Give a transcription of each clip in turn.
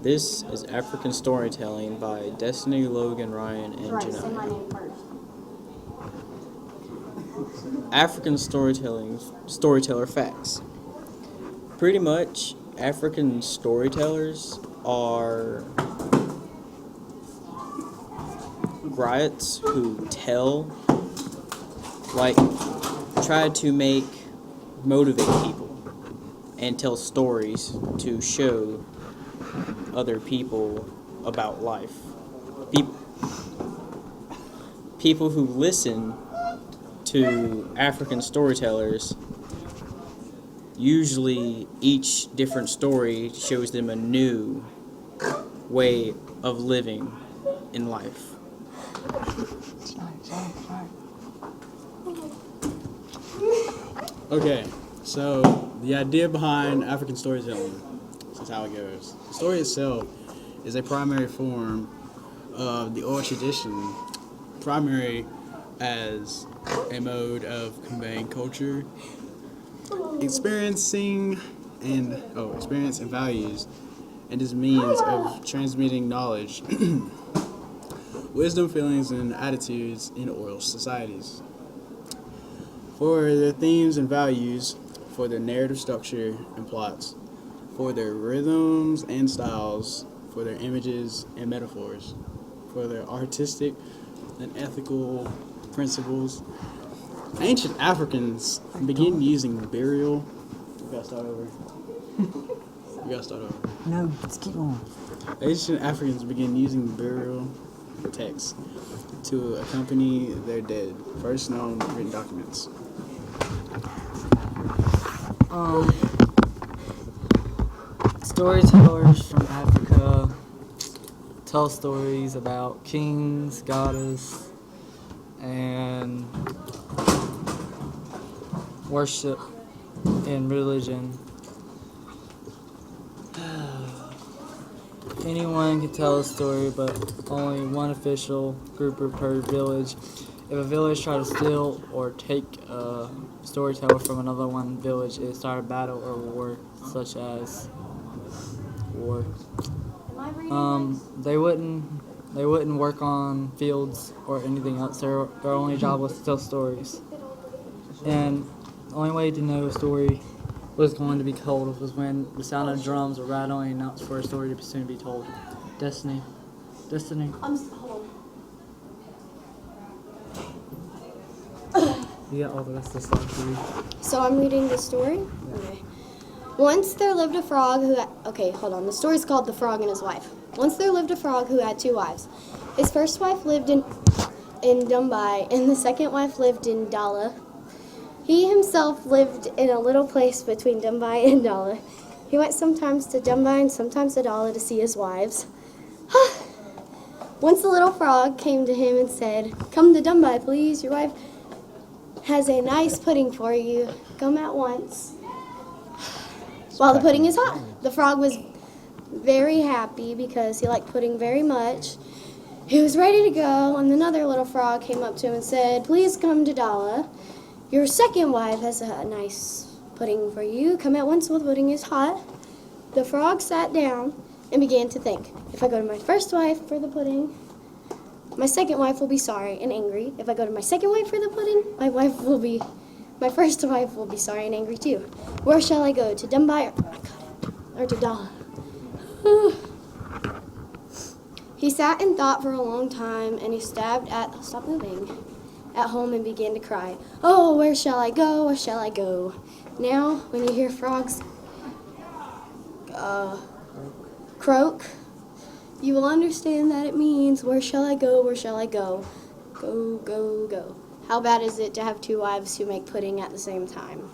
This is African Storytelling by Destinee, Logan, Ryan, and Right, say my Janniah. name first. African storyteller facts. Pretty much, African storytellers are griots who try to motivate people and tell stories to show other people about life. People who listen to African storytellers, usually each different story shows them a new way of living in life. Okay, so the idea behind African storytelling, this is how it goes. The story itself is a primary form of the oral tradition, primary as a mode of conveying culture, experience and values, and as means of transmitting knowledge, wisdom, feelings, and attitudes in oral societies. For their themes and values, for their narrative structure and plots, for their rhythms and styles, for their images and metaphors, for their artistic and ethical principles. Ancient Africans began using burial. We gotta start over. No, let's keep on. Ancient Africans began using burial texts to accompany their dead, first known written documents. Storytellers from Africa tell stories about kings, goddess, and worship and religion. Anyone can tell a story, but only one official group per village. If a village tried to steal or take a storyteller from another one village, it started a battle or war, such as war. They wouldn't work on fields or anything else. Their only job was to tell stories. And the only way to know a story was going to be told was when the sound of drums were rattling and announced for a story to soon be told. Destinee. Hold You got all the rest of the stuff to read. on. So I'm reading the story? Yeah. Okay. Once there lived a frog who the story's called The Frog and His Wife. Once there lived a frog who had two wives. His first wife lived in Dumbai, and the second wife lived in Dala. He himself lived in a little place between Dumbai and Dala. He went sometimes to Dumbai and sometimes to Dala to see his wives. Once the little frog came to him and said, "Come to Dumbai, please. Your wife has a nice pudding for you. Come at once." While the pudding is hot. The frog was very happy because he liked pudding very much. He was ready to go, and another little frog came up to him and said, "Please come to Dala. Your second wife has a nice pudding for you. Come at once while the pudding is hot." The frog sat down and began to think. If I go to my first wife for the pudding, my second wife will be sorry and angry. If I go to my second wife for the pudding, my first wife will be sorry and angry too. Where shall I go? To Dumbai or to Dala? He sat and thought for a long time, and he stop moving, at home and began to cry. "Oh, where shall I go? Where shall I go?" Now, when you hear frogs croak, you will understand that it means, "Where shall I go? Where shall I go? Go, go, go." How bad is it to have two wives who make pudding at the same time?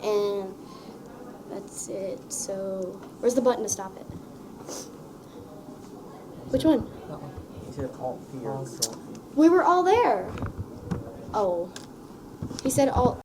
And that's it. So, where's the button to stop it? Which one? That one. He said Alt P. We were all there. Oh. He said Alt